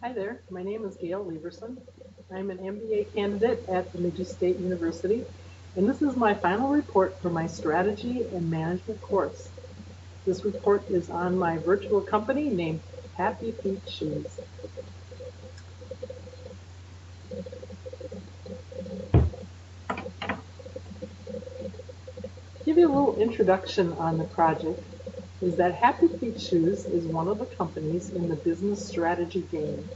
Hi there, my name is Gail Leverson. I'm an MBA candidate at Bemidji State University, and this is my final report for my Strategy and Management course. This report is on my virtual company named Happy Feet Shoes. To give you a little introduction on the project is that Happy Feet Shoes is one of the companies in the business strategy game.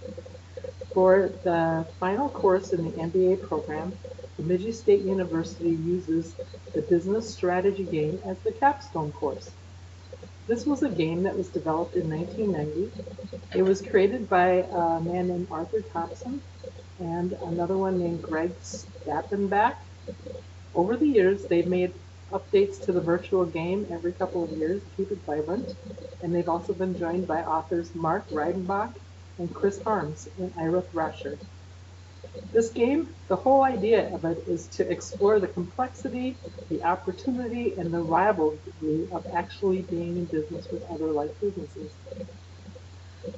For the final course in the MBA program, Bemidji State University uses the business strategy game as the capstone course. This was a game that was developed in 1990. It was created by a man named Arthur Thompson and another one named Greg Stappenbach. Over the years, they've made updates to the virtual game every couple of years to keep it vibrant, and they've also been joined by authors Mark Reidenbach and Chris Harms and Ira Thrasher. This game, the whole idea of it is to explore the complexity, the opportunity, and the rivalry of actually being in business with other like businesses.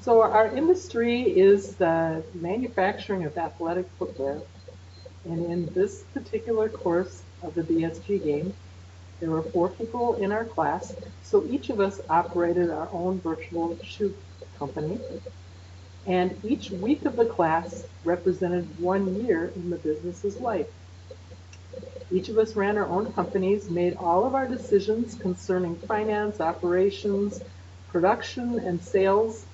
So our industry is the manufacturing of athletic footwear. And in this particular course of the BSG game, there were 4 people in our class, so each of us operated our own virtual shoe company. And each week of the class represented 1 year in the business's life. Each of us ran our own companies, made all of our decisions concerning finance, operations, production, and sales,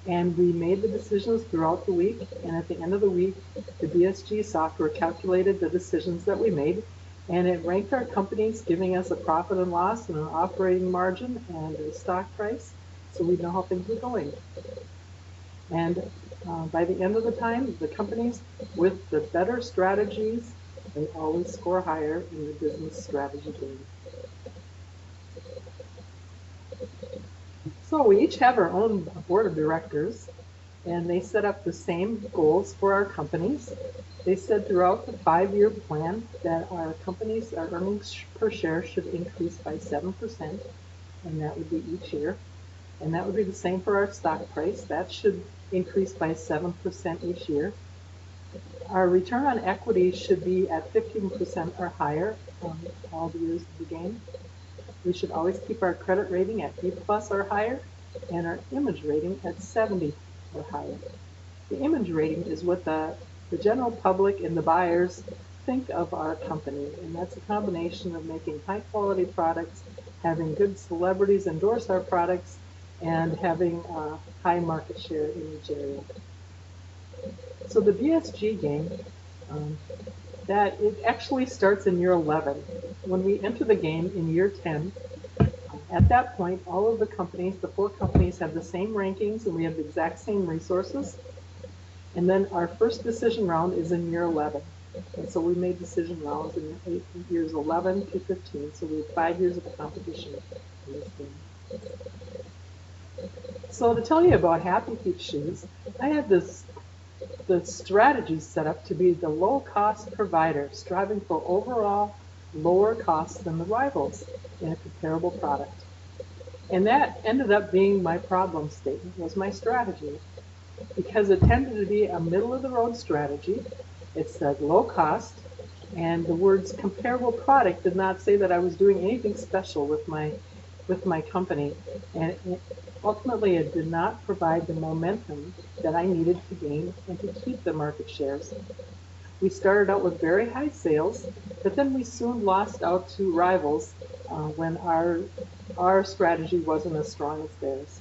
and we made the decisions throughout the week. And at the end of the week, the BSG software calculated the decisions that we made, and it ranked our companies, giving us a profit and loss and an operating margin and a stock price, so we know how things were going. And by the end of the time, the companies with the better strategies, they always score higher in the business strategy game. So we each have our own board of directors, and they set up the same goals for our companies. They said throughout the 5-year plan that our companies, our earnings per share should increase by 7%, and that would be each year. And that would be the same for our stock price. That should increase by 7% each year. Our return on equity should be at 15% or higher all the years of the game. We should always keep our credit rating at B+ or higher, and our image rating at 70 or higher. The image rating is what the general public and the buyers think of our company, and that's a combination of making high quality products, having good celebrities endorse our products, and having a high market share in each area. So the BSG game, that it actually starts in year 11. When we enter the game in year 10, at that point, all of the companies, the 4 companies, have the same rankings and we have the exact same resources. And then our first decision round is in year 11. And so we made decision rounds in years 11 to 15. So we had 5 years of competition in this game. So to tell you about Happy Feet Shoes, I had the strategy set up to be the low-cost provider, striving for overall lower costs than the rivals in a comparable product. And that ended up being my problem statement, was my strategy, because it tended to be a middle-of-the-road strategy. It said low cost, and the words comparable product did not say that I was doing anything special with my company. And ultimately, it did not provide the momentum that I needed to gain and to keep the market shares. We started out with very high sales, but then we soon lost out to rivals when our strategy wasn't as strong as theirs.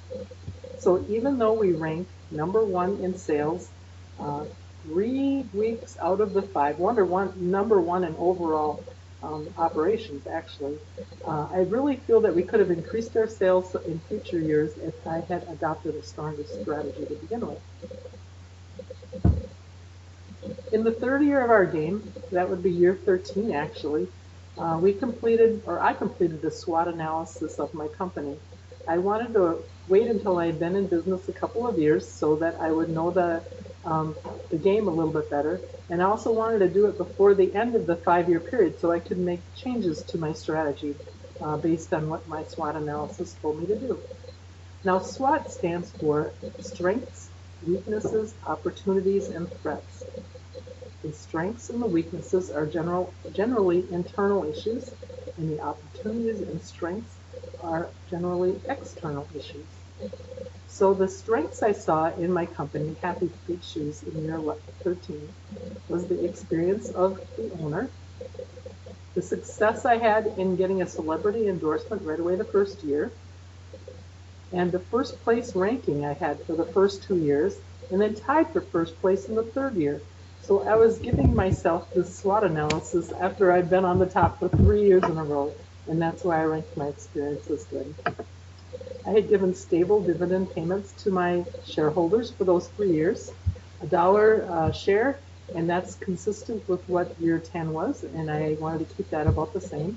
So even though we ranked number 1 in sales 3 weeks out of the 5, number 1 in overall operations, actually, I really feel that we could have increased our sales in future years if I had adopted a stronger strategy to begin with. In the 3rd year of our game, that would be year 13 actually, I completed the SWOT analysis of my company. I wanted to wait until I had been in business a couple of years so that I would know the game a little bit better, and I also wanted to do it before the end of the 5-year period so I could make changes to my strategy based on what my SWOT analysis told me to do. Now, SWOT stands for strengths, weaknesses, opportunities, and threats. The strengths and the weaknesses are generally internal issues, and the opportunities and strengths are generally external issues. So the strengths I saw in my company, Happy Feet Shoes, in year 13, was the experience of the owner, the success I had in getting a celebrity endorsement right away the first year, and the first place ranking I had for the first 2 years, and then tied for first place in the third year. So I was giving myself this SWOT analysis after I'd been on the top for 3 years in a row, and that's why I ranked my experience as good. I had given stable dividend payments to my shareholders for those 3 years, $1 a share, and that's consistent with what year 10 was, and I wanted to keep that about the same.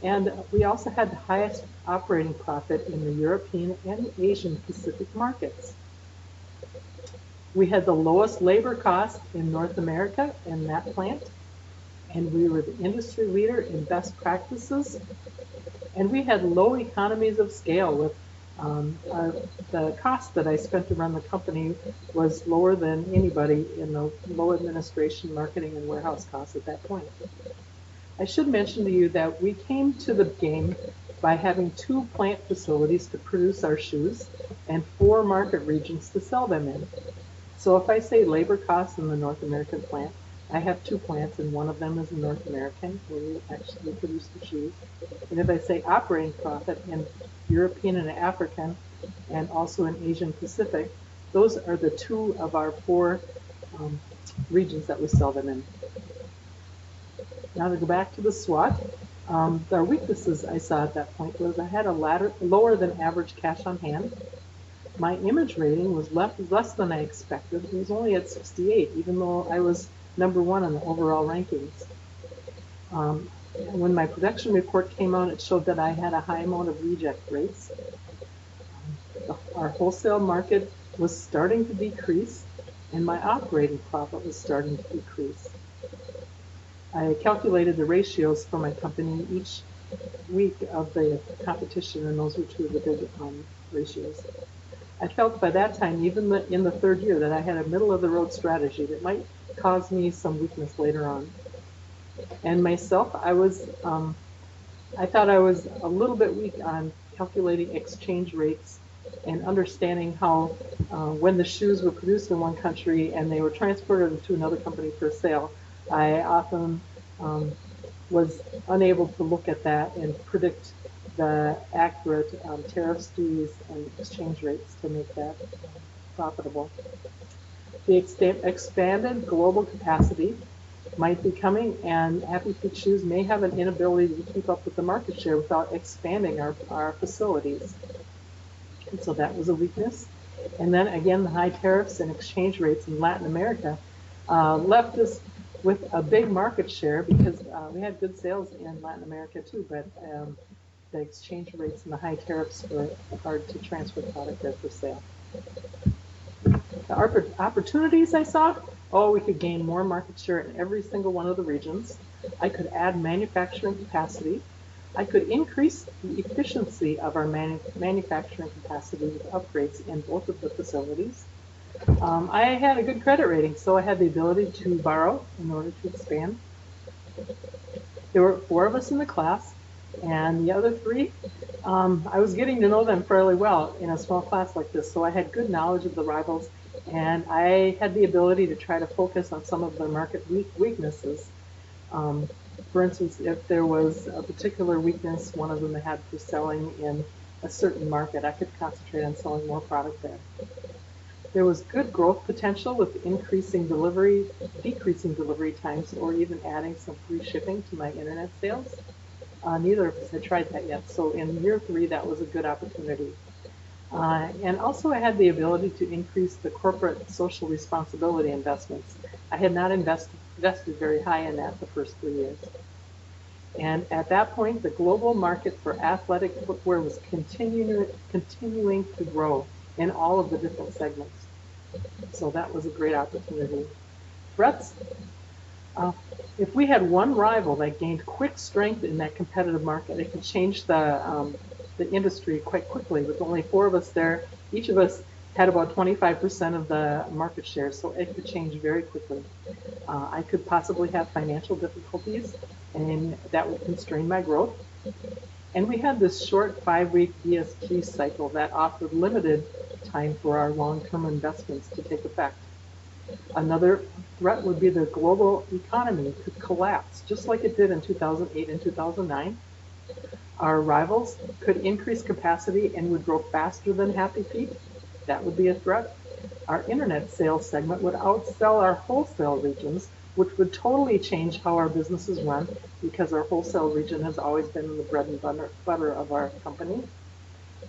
And we also had the highest operating profit in the European and Asian Pacific markets. We had the lowest labor cost in North America in that plant, and we were the industry leader in best practices, and we had low economies of scale with the cost that I spent to run the company was lower than anybody in the low administration, marketing, and warehouse costs at that point. I should mention to you that we came to the game by having 2 plant facilities to produce our shoes and 4 market regions to sell them in. So if I say labor costs in the North American plant, I have 2 plants, and one of them is North American, where we actually produce the shoes. And if I say operating profit in European and African, and also in Asian Pacific, those are the 2 of our 4 regions that we sell them in. Now to go back to the SWOT, the weaknesses I saw at that point was I had a lower than average cash on hand. My image rating was less than I expected. It was only at 68, even though I was #1 in the overall rankings. When my production report came out, it showed that I had a high amount of reject rates. Our wholesale market was starting to decrease, and my operating profit was starting to decrease. I calculated the ratios for my company each week of the competition, and those were 2 of the big ratios. I felt by that time, even in the third year, that I had a middle-of-the-road strategy that might cause me some weakness later on. And myself, I thought I was a little bit weak on calculating exchange rates and understanding how when the shoes were produced in one country and they were transported to another company for sale, I often was unable to look at that and predict the accurate tariffs, duties, and exchange rates to make that profitable. The expanded global capacity might be coming, and Happy Feet Shoes may have an inability to keep up with the market share without expanding our facilities. And so that was a weakness. And then again, the high tariffs and exchange rates in Latin America left us with a big market share because we had good sales in Latin America too, but the exchange rates and the high tariffs were hard to transfer product there for sale. The opportunities I saw, we could gain more market share in every single one of the regions. I could add manufacturing capacity. I could increase the efficiency of our manufacturing capacity with upgrades in both of the facilities. I had a good credit rating, so I had the ability to borrow in order to expand. There were 4 of us in the class, and the other 3, I was getting to know them fairly well in a small class like this, so I had good knowledge of the rivals, and I had the ability to try to focus on some of their market weaknesses. For instance, if there was a particular weakness one of them had for selling in a certain market, I could concentrate on selling more product there. There was good growth potential with decreasing delivery times, or even adding some free shipping to my internet sales. Neither of us had tried that yet, so in year 3, that was a good opportunity. And also I had the ability to increase the corporate social responsibility investments. I had not invested very high in that the first 3 years. And at that point, the global market for athletic footwear was continuing to grow in all of the different segments. So that was a great opportunity. Threats. If we had one rival that gained quick strength in that competitive market, it could change the industry quite quickly. With only 4 of us there, each of us had about 25% of the market share, so it could change very quickly. I could possibly have financial difficulties, and that would constrain my growth. And we had this short 5-week DSP cycle that offered limited time for our long-term investments to take effect. Another threat would be the global economy could collapse, just like it did in 2008 and 2009. Our rivals could increase capacity and would grow faster than Happy Feet. That would be a threat. Our internet sales segment would outsell our wholesale regions, which would totally change how our business is run, because our wholesale region has always been the bread and butter of our company.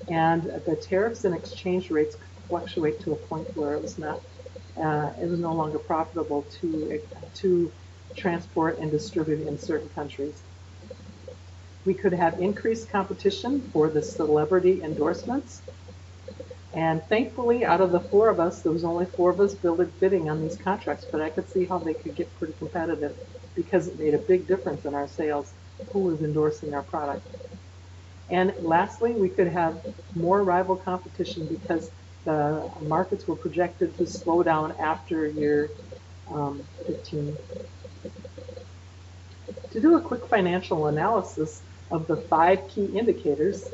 And the tariffs and exchange rates could fluctuate to a point where it was no longer profitable to transport and distribute in certain countries. We could have increased competition for the celebrity endorsements. And thankfully, out of the 4 of us, there was only 4 of us bidding on these contracts, but I could see how they could get pretty competitive because it made a big difference in our sales, who was endorsing our product. And lastly, we could have more rival competition because the markets were projected to slow down after year 15. To do a quick financial analysis of the 5 key indicators,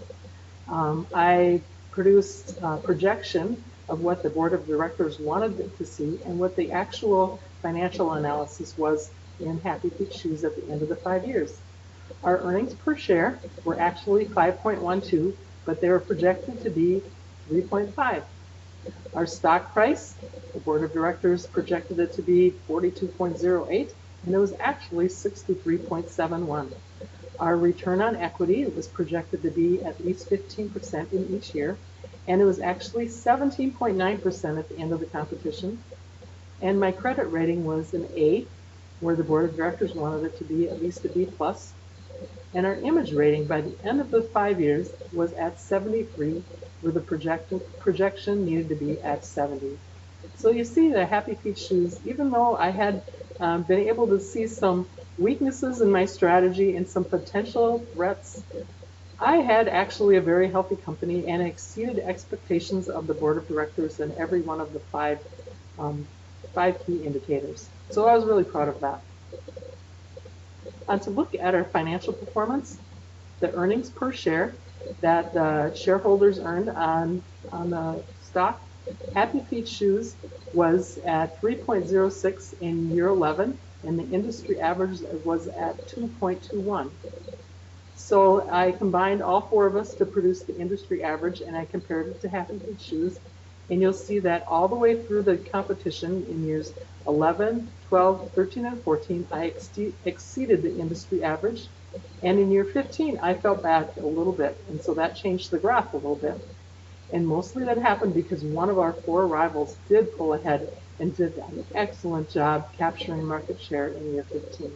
I produced a projection of what the board of directors wanted to see and what the actual financial analysis was in Happy Feet shoes at the end of the 5 years. Our earnings per share were actually 5.12, but they were projected to be 3.5. Our stock price, the board of directors projected it to be 42.08, and it was actually 63.71. Our return on equity was projected to be at least 15% in each year, and it was actually 17.9% at the end of the competition. And my credit rating was an A, where the board of directors wanted it to be at least a B+. And our image rating by the end of the 5 years was at 73, where the projection needed to be at 70. So you see the Happy Feet shoes, even though I had been able to see some weaknesses in my strategy and some potential threats, I had actually a very healthy company and exceeded expectations of the board of directors in every one of the 5 key indicators. So I was really proud of that. To look at our financial performance, the earnings per share that the shareholders earned on the stock, Happy Feet shoes was at 3.06 in year 11, and the industry average was at 2.21. So I combined all 4 of us to produce the industry average, and I compared it to Happy Feet shoes. And you'll see that all the way through the competition in years 11, 12, 13, and 14, I exceeded the industry average. And in year 15, I fell back a little bit, and so that changed the graph a little bit. And mostly that happened because one of our 4 rivals did pull ahead and did an excellent job capturing market share in year 15.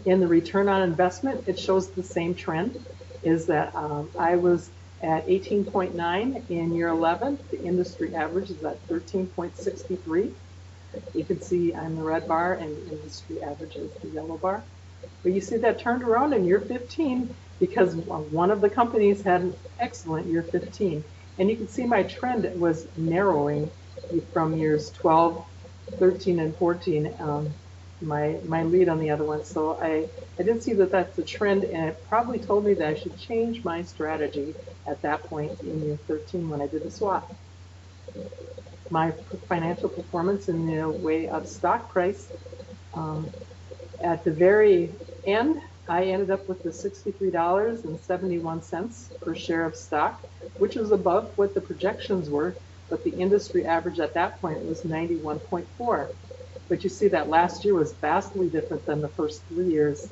In the return on investment, it shows the same trend, is that I was at 18.9 in year 11. The industry average is at 13.63. You can see I'm the red bar and the industry average is the yellow bar. But you see that turned around in year 15 because one of the companies had an excellent year 15. And you can see my trend was narrowing from years 12, 13, and 14. My lead on the other one. So I did see that that's a trend, and it probably told me that I should change my strategy at that point in year 13 when I did the swap. My financial performance in the way of stock price, at the very end, I ended up with the $63.71 per share of stock, which was above what the projections were, but the industry average at that point was 91.4. But you see that last year was vastly different than the first 3 years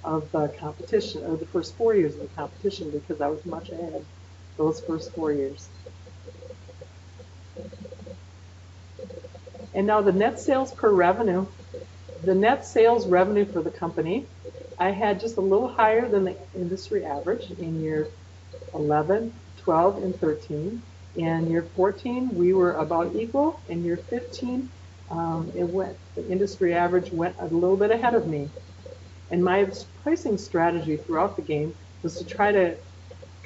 of the competition, or the first 4 years of the competition, because I was much ahead those first 4 years. And now the net sales per revenue. The net sales revenue for the company, I had just a little higher than the industry average in year 11, 12, and 13. In year 14, we were about equal. In year 15, the industry average went a little bit ahead of me. And my pricing strategy throughout the game was to try to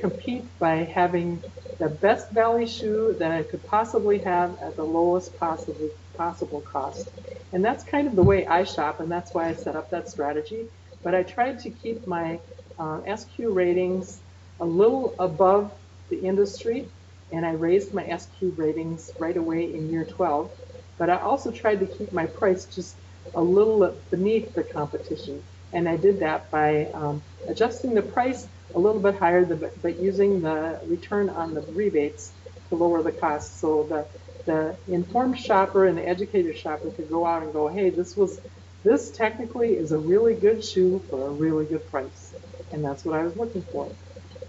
compete by having the best value shoe that I could possibly have at the lowest possible cost. And that's kind of the way I shop, and that's why I set up that strategy. But I tried to keep my SQ ratings a little above the industry, and I raised my SQ ratings right away in year 12. But I also tried to keep my price just a little beneath the competition. And I did that by adjusting the price a little bit higher, but using the return on the rebates to lower the cost. So the informed shopper and the educated shopper could go out and go, hey, this technically is a really good shoe for a really good price. And that's what I was looking for.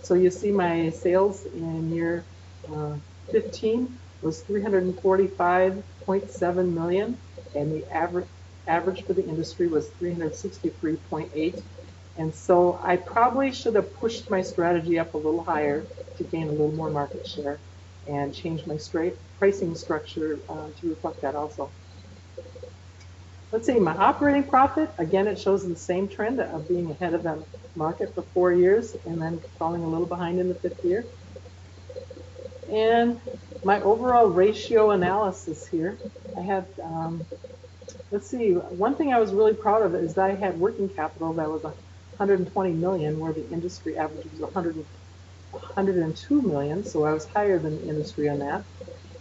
So you see my sales in year 15 was 345.7 million, and the average for the industry was 363.8. And so I probably should have pushed my strategy up a little higher to gain a little more market share and change my pricing structure to reflect that also. Let's see, my operating profit, again, it shows the same trend of being ahead of the market for 4 years and then falling a little behind in the 5th year. And my overall ratio analysis here, I had, let's see, one thing I was really proud of is that I had working capital that was 120 million, where the industry average was 102 million, so I was higher than the industry on that.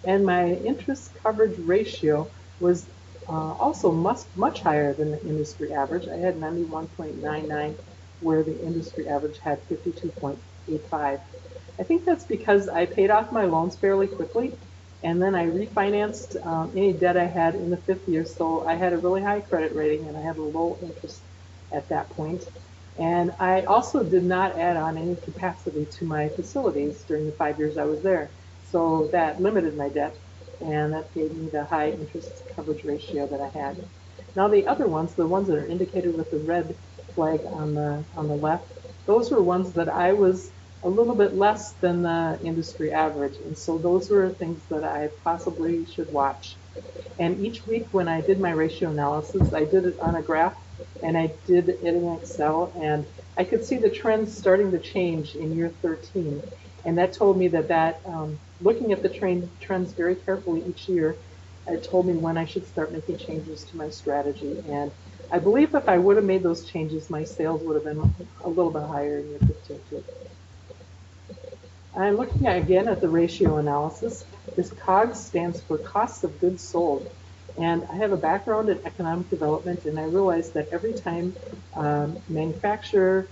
And my interest coverage ratio was also much higher than the industry average. I had 91.99, where the industry average had 52.85. I think that's because I paid off my loans fairly quickly, and then I refinanced any debt I had in the 5th year, so I had a really high credit rating and I had a low interest at that point. And I also did not add on any capacity to my facilities during the 5 years I was there. So that limited my debt, and that gave me the high interest coverage ratio that I had. Now the other ones, the ones that are indicated with the red flag on the left, those were ones that I was a little bit less than the industry average. And so those were things that I possibly should watch. And each week when I did my ratio analysis, I did it on a graph and I did it in Excel, and I could see the trends starting to change in year 13. And that told me that looking at the trends very carefully each year, it told me when I should start making changes to my strategy. And I believe if I would have made those changes, my sales would have been a little bit higher in year 15 too. I'm looking again at the ratio analysis. This COGS stands for cost of goods sold. And I have a background in economic development, and I realized that every time manufacturer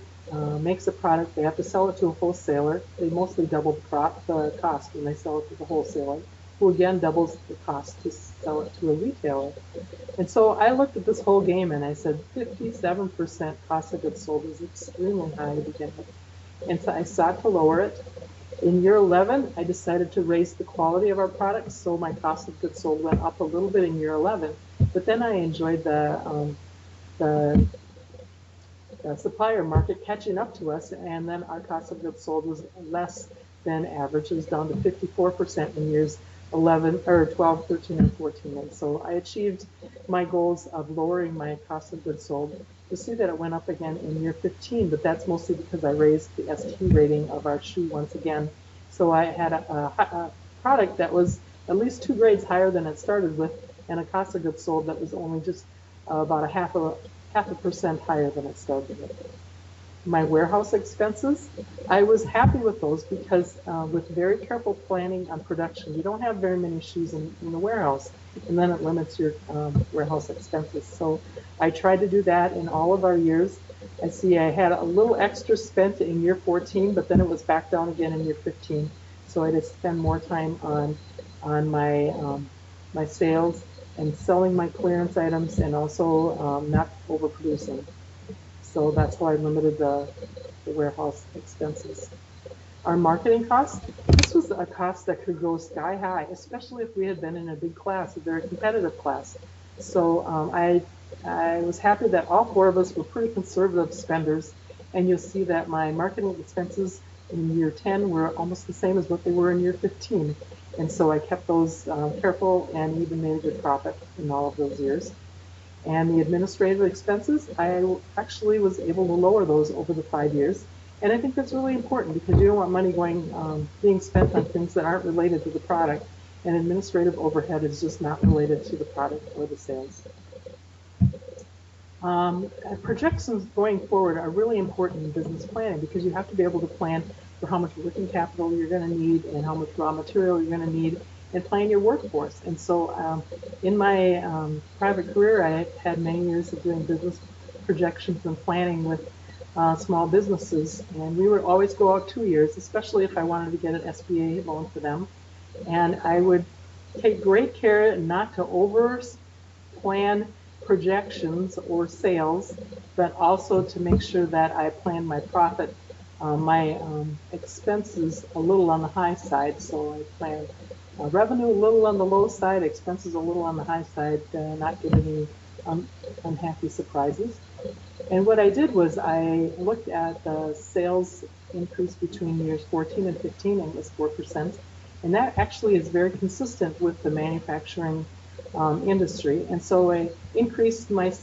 makes a product, they have to sell it to a wholesaler. They mostly double the cost when they sell it to the wholesaler, who again doubles the cost to sell it to a retailer. And so I looked at this whole game and I said 57% cost of goods sold is extremely high to begin with. And so I sought to lower it. In year 11, I decided to raise the quality of our products, so my cost of goods sold went up a little bit in year 11. But then I enjoyed the supplier market catching up to us, and then our cost of goods sold was less than average. It was down to 54% in years 12, 13, and 14. And so I achieved my goals of lowering my cost of goods sold. You'll see that it went up again in year 15, but that's mostly because I raised the SQ rating of our shoe once again. So I had a product that was at least 2 grades higher than it started with, and a cost of goods sold that was only just about half a percent higher than it started with. My warehouse expenses, I was happy with those because with very careful planning on production, you don't have very many shoes in the warehouse, and then it limits your warehouse expenses. So I tried to do that in all of our years. I see I had a little extra spent in year 14, but then it was back down again in year 15. So I had to spend more time on my sales and selling my clearance items, and also not overproducing. So that's why I limited the warehouse expenses. Our marketing costs, this was a cost that could go sky high, especially if we had been in a big class, a very competitive class. So I was happy that all 4 of us were pretty conservative spenders, and you'll see that my marketing expenses in year 10 were almost the same as what they were in year 15. And so I kept those careful and even made a good profit in all of those years. And the administrative expenses, I actually was able to lower those over the 5 years. And I think that's really important because you don't want money being spent on things that aren't related to the product, and administrative overhead is just not related to the product or the sales. Projections going forward are really important in business planning because you have to be able to plan for how much working capital you're going to need and how much raw material you're going to need, and plan your workforce. And so in my private career, I had many years of doing business projections and planning with small businesses, and we would always go out 2 years, especially if I wanted to get an SBA loan for them. And I would take great care not to over plan projections or sales, but also to make sure that I plan my profit, my expenses a little on the high side. So I plan revenue a little on the low side, expenses a little on the high side, not get any unhappy surprises. And what I did was I looked at the sales increase between years 14 and 15, and it was 4%. And that actually is very consistent with the manufacturing industry. And so I increased my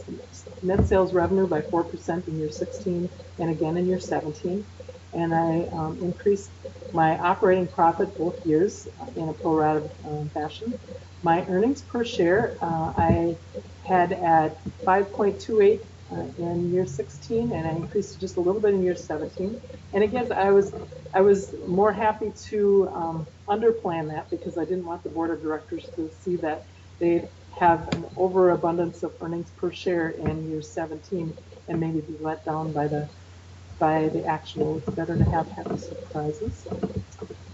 net sales revenue by 4% in year 16 and again in year 17. And I increased my operating profit both years in a pro rata fashion. My earnings per share I had at 5.28 in year 16, and I increased it just a little bit in year 17. And again, I was more happy to underplan that because I didn't want the board of directors to see that they'd have an overabundance of earnings per share in year 17 and maybe be let down by the actual. It's better to have happy surprises.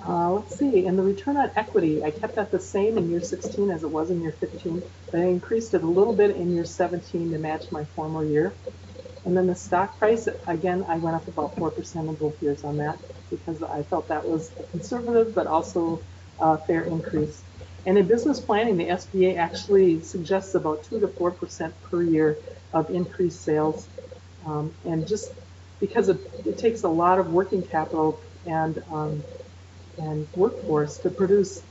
Let's see, in the return on equity, I kept that the same in year 16 as it was in year 15, but I increased it a little bit in year 17 to match my former year. And then the stock price, again, I went up about 4% in both years on that because I felt that was a conservative but also a fair increase. And in business planning, the SBA actually suggests about 2 to 4% per year of increased sales. And just because it takes a lot of working capital and workforce to produce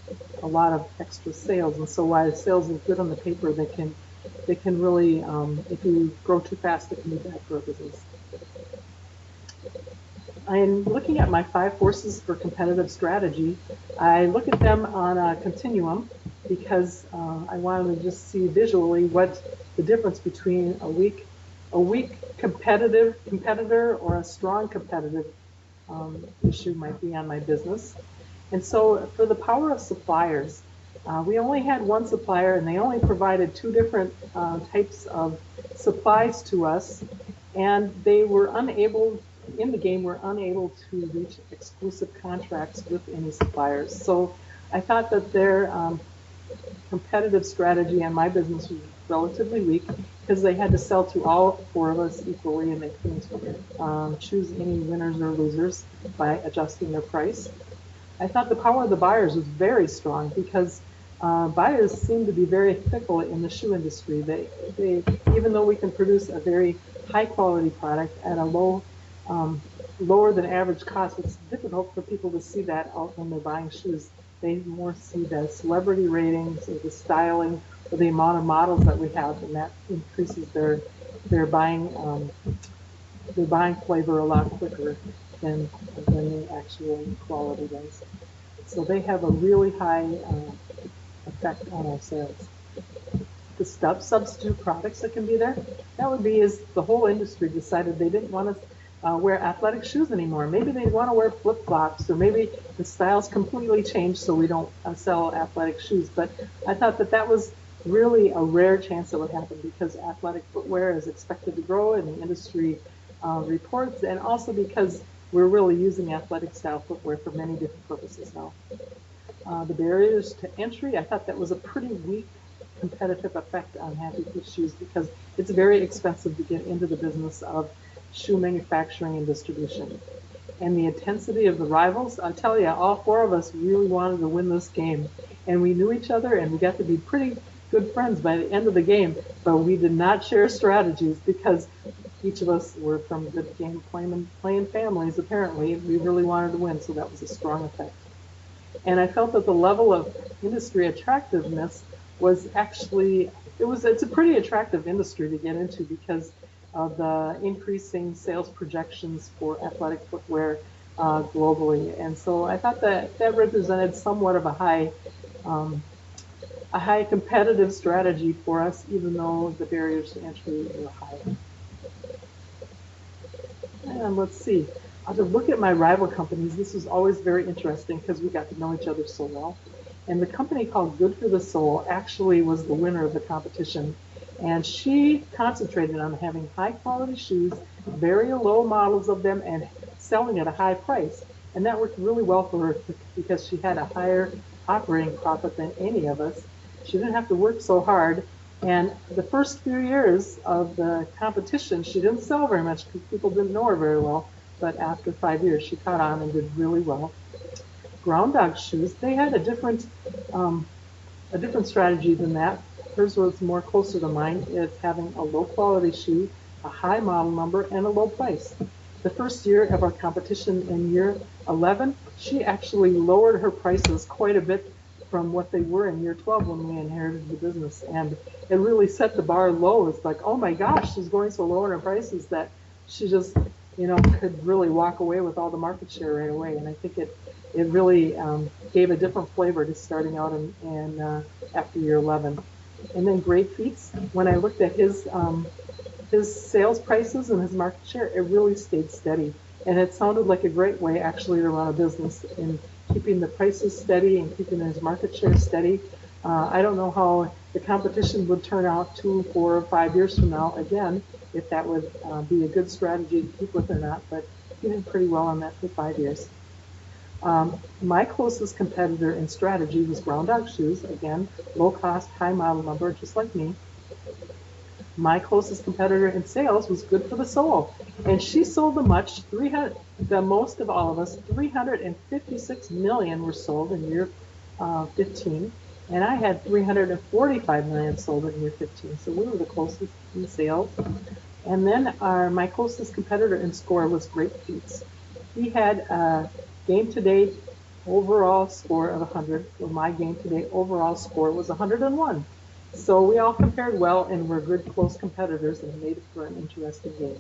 a lot of extra sales. And so while sales is good on the paper, they can really, if you grow too fast, it can be bad for a business. I'm looking at my 5 forces for competitive strategy. I look at them on a continuum because I wanted to just see visually what the difference between a weak competitor or a strong competitive issue might be on my business. And so for the power of suppliers, we only had one supplier and they only provided 2 different types of supplies to us, and they were unable to reach exclusive contracts with any suppliers. So I thought that their competitive strategy on my business was relatively weak because they had to sell to all 4 of us equally, and they couldn't choose any winners or losers by adjusting their price. I thought the power of the buyers was very strong because buyers seem to be very fickle in the shoe industry. They even though we can produce a very high quality product at a lower than average cost, it's difficult for people to see that out when they're buying shoes. They more see the celebrity ratings or the styling or the amount of models that we have, and that increases their buying flavor a lot quicker than the actual quality does. So they have a really high effect on our sales. The substitute products that can be there, that would be is the whole industry decided they didn't want to wear athletic shoes anymore. Maybe they want to wear flip-flops, or maybe the styles completely changed so we don't sell athletic shoes. But I thought that was really a rare chance that would happen because athletic footwear is expected to grow in the industry reports, and also because we're really using athletic style footwear for many different purposes now. The barriers to entry, I thought that was a pretty weak competitive effect on Happy Feet shoes because it's very expensive to get into the business of shoe manufacturing and distribution. And the intensity of the rivals, I tell you, all 4 of us really wanted to win this game. And we knew each other and we got to be pretty good friends by the end of the game, but we did not share strategies because each of us were from good game playing families, apparently. We really wanted to win, so that was a strong effect. And I felt that the level of industry attractiveness was actually, it's a pretty attractive industry to get into because of the increasing sales projections for athletic footwear globally. And so I thought that that represented somewhat of um, a high competitive strategy for us, even though the barriers to entry were high. And let's see. To look at my rival companies, this was always very interesting because we got to know each other so well. And the company called Good for the Soul actually was the winner of the competition. And she concentrated on having high quality shoes, very low models of them, and selling at a high price. And that worked really well for her because she had a higher operating profit than any of us. She didn't have to work so hard. And the first few years of the competition, she didn't sell very much because people didn't know her very well. But after 5 years, she caught on and did really well. Ground Dog shoes, they had a different strategy than that. Hers was more closer to mine. It's having a low quality shoe, a high model number, and a low price. The first year of our competition in year 11, she actually lowered her prices quite a bit from what they were in year 12 when we inherited the business. And it really set the bar low. It's like, oh my gosh, she's going so low in her prices that she just, could really walk away with all the market share right away. And I think it really gave a different flavor to starting out in after year 11. And then Great Feats, when I looked at his sales prices and his market share, it really stayed steady. And it sounded like a great way actually to run a business in keeping the prices steady and keeping his market share steady. I don't know how the competition would turn out 2, 4, or 5 years from now, again, if that would be a good strategy to keep with or not, but he did pretty well on that for 5 years. My closest competitor in strategy was Ground Dog Shoes, again, low cost, high model number, just like me. My closest competitor in sales was Good for the Soul, and she sold the most of all of us. 356 million were sold in year 15, and I had 345 million sold in year 15. So we were the closest in sales. And then my closest competitor in score was Great Feats. He had a game-to-date overall score of 100, where my game-to-date overall score was 101. So we all compared well and were good close competitors and made it for an interesting game.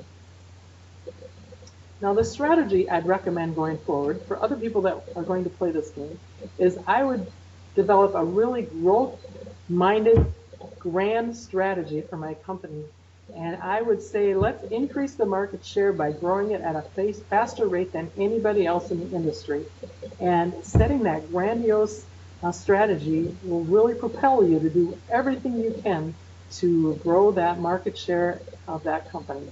Now the strategy I'd recommend going forward for other people that are going to play this game is I would develop a really growth-minded, grand strategy for my company. And I would say let's increase the market share by growing it at a faster rate than anybody else in the industry. And setting that grandiose strategy will really propel you to do everything you can to grow that market share of that company.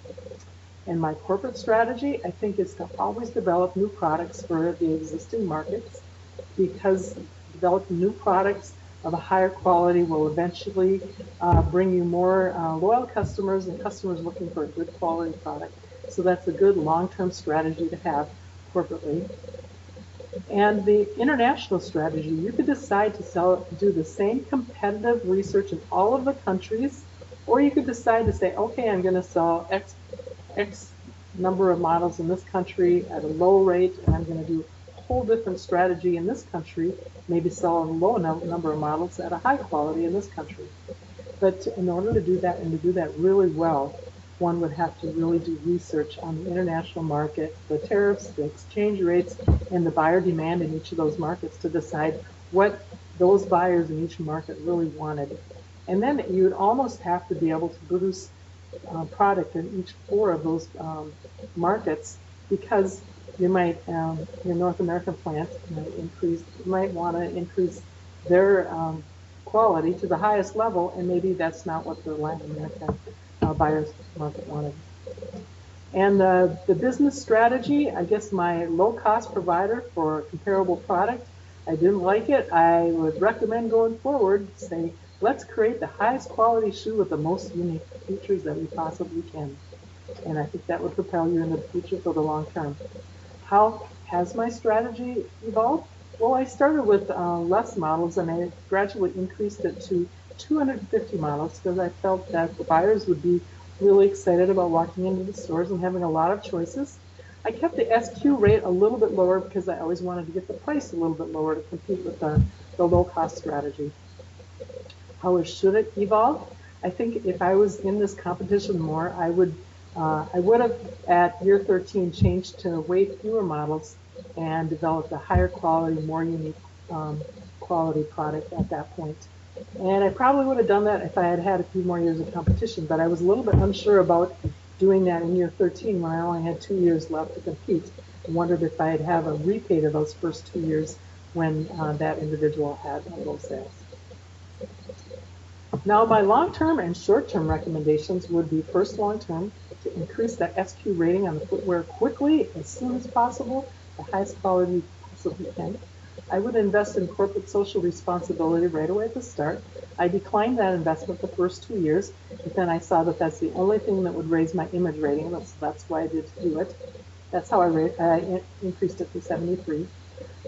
And my corporate strategy, I think, is to always develop new products for the existing markets, because developing new products of a higher quality will eventually bring you more loyal customers and customers looking for a good quality product. So that's a good long-term strategy to have corporately. And the international strategy, you could decide to do the same competitive research in all of the countries, or you could decide to say, okay, I'm going to sell X number of models in this country at a low rate, and I'm going to do a whole different strategy in this country, maybe sell a low number of models at a high quality in this country. But in order to do that, and to do that really well, one would have to really do research on the international market, the tariffs, the exchange rates, and the buyer demand in each of those markets to decide what those buyers in each market really wanted. And then you would almost have to be able to produce product in each 4 of those markets, because you might, your North American plant might want to increase their quality to the highest level, and maybe that's not what the Latin American buyers market wanted. And the business strategy, I guess my low-cost provider for a comparable product, I didn't like it. I would recommend going forward, say, let's create the highest quality shoe with the most unique features that we possibly can. And I think that would propel you into the future for the long term. How has my strategy evolved? Well, I started with less models, and I gradually increased it to 250 models because I felt that the buyers would be really excited about walking into the stores and having a lot of choices. I kept the SQ rate a little bit lower because I always wanted to get the price a little bit lower to compete with the low-cost strategy. How should it evolve? I think if I was in this competition more, I would I would have, at year 13, changed to way fewer models and developed a higher quality, more unique quality product at that point. And I probably would have done that if I had had a few more years of competition, but I was a little bit unsure about doing that in year 13 when I only had 2 years left to compete. I wondered if I'd have a repeat of those first 2 years when that individual had low sales. Now, my long-term and short-term recommendations would be first long-term to increase that SQ rating on the footwear quickly, as soon as possible, the highest quality you possibly can. I would invest in corporate social responsibility right away at the start. I declined that investment the first 2 years, but then I saw that that's the only thing that would raise my image rating. That's why I did do it. That's how I increased it to 73.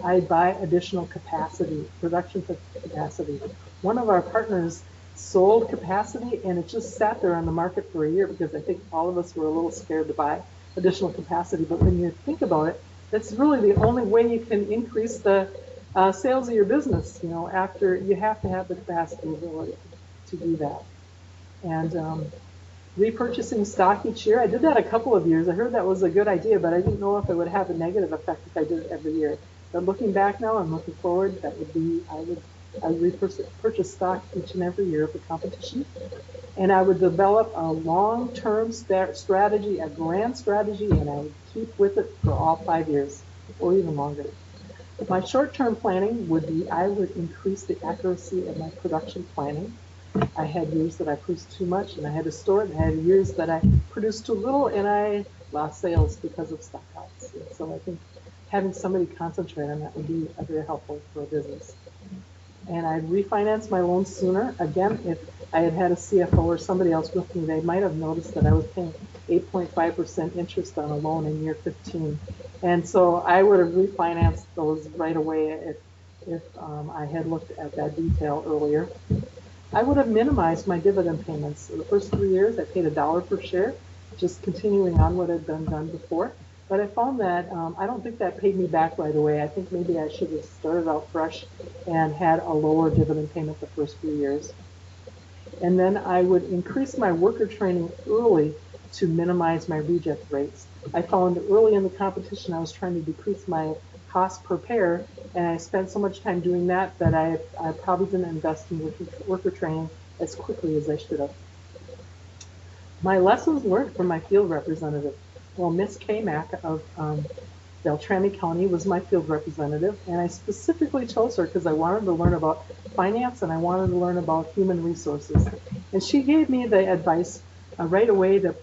I'd buy additional capacity, production capacity. One of our partners sold capacity, and it just sat there on the market for a year because I think all of us were a little scared to buy additional capacity. But when you think about it, that's really the only way you can increase the sales of your business. You know, after you have to have the capacity ability to do that. And repurchasing stock each year, I did that a couple of years. I heard that was a good idea, but I didn't know if it would have a negative effect if I did it every year. But looking back now and looking forward, that would be I would repurchase stock each and every year for competition. And I would develop a long-term strategy, a grand strategy, and I would keep with it for all 5 years or even longer. My short-term planning would be I would increase the accuracy of my production planning. I had years that I produced too much and I had to store it, and I had years that I produced too little and I lost sales because of stockouts. And so I think having somebody concentrate on that would be very helpful for a business. And I'd refinance my loans sooner. Again, if I had had a CFO or somebody else with me, they might have noticed that I was paying 8.5% interest on a loan in year 15. And so I would have refinanced those right away if I had looked at that detail earlier. I would have minimized my dividend payments. So the first 3 years, I paid $1 per share, just continuing on what had been done before. But I found that I don't think that paid me back right away. I think maybe I should have started out fresh and had a lower dividend payment the first few years. And then I would increase my worker training early to minimize my reject rates. I found early in the competition I was trying to decrease my cost per pair, and I spent so much time doing that that I probably didn't invest in worker training as quickly as I should have. My lessons learned from my field representative. Well, Miss K. Mack of Beltrami County was my field representative, and I specifically chose her because I wanted to learn about finance and I wanted to learn about human resources. And she gave me the advice right away to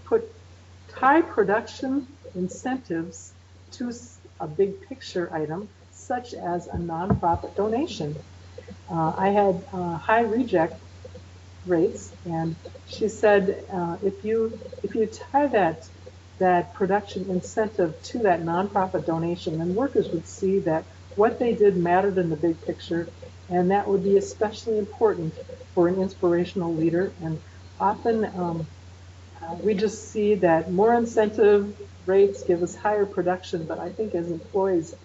tie production incentives to a big picture item, such as a nonprofit donation. I had high reject rates, and she said if you tie that production incentive to that nonprofit donation, then workers would see that what they did mattered in the big picture, and that would be especially important for an inspirational leader. And often we just see that more incentive rates give us higher production, but I think as employees,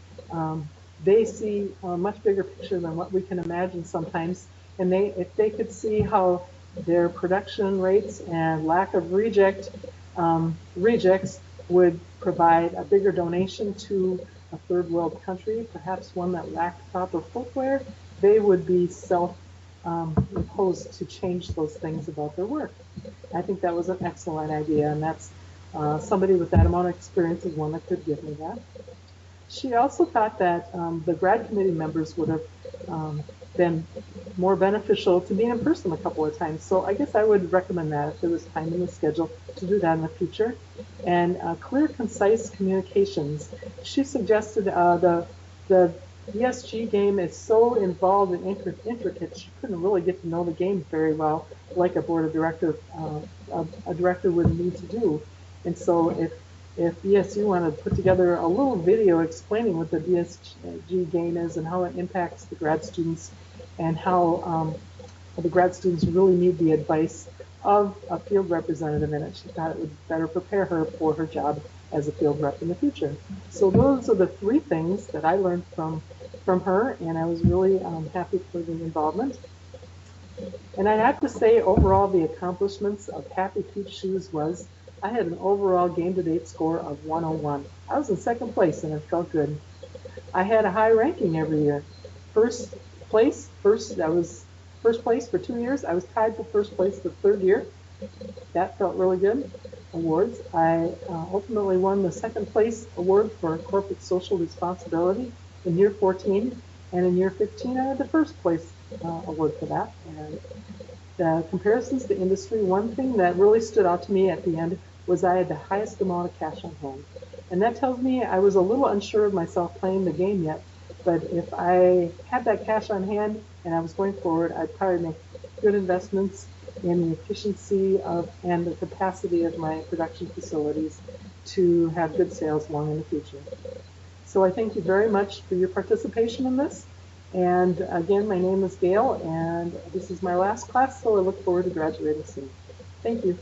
they see a much bigger picture than what we can imagine sometimes. And if they could see how their production rates and lack of rejects would provide a bigger donation to a third world country, perhaps one that lacked proper footwear, they would be self-imposed to change those things about their work. I think that was an excellent idea, and that's somebody with that amount of experience is one that could give me that. She also thought that the grad committee members would have been more beneficial to be in person a couple of times. So I guess I would recommend that if there was time in the schedule to do that in the future. And clear, concise communications. She suggested the ESG game is so involved and intricate, she couldn't really get to know the game very well, like a board of director, a director would need to do. And so if ESU wanted to put together a little video explaining what the ESG game is and how it impacts the grad students and how the grad students really need the advice of a field representative in it, she thought it would better prepare her for her job as a field rep in the future. So those are the 3 things that I learned from her, and I was really happy for the involvement. And I have to say, overall, the accomplishments of Happy Feet Shoes was I had an overall game-to-date score of 101. I was in second place, and it felt good. I had a high ranking every year. First I was first place for 2 years. I was tied for first place the third year. That felt really good. Awards. I ultimately won the second place award for corporate social responsibility in year 14, and in year 15 I had the first place award for that. And the comparisons to industry, one thing that really stood out to me at the end was I had the highest amount of cash on hand. And that tells me I was a little unsure of myself playing the game yet, but if I had that cash on hand and I was going forward, I'd probably make good investments in the efficiency of and the capacity of my production facilities to have good sales long in the future. So I thank you very much for your participation in this. And again, my name is Gail, and this is my last class, so I look forward to graduating soon. Thank you.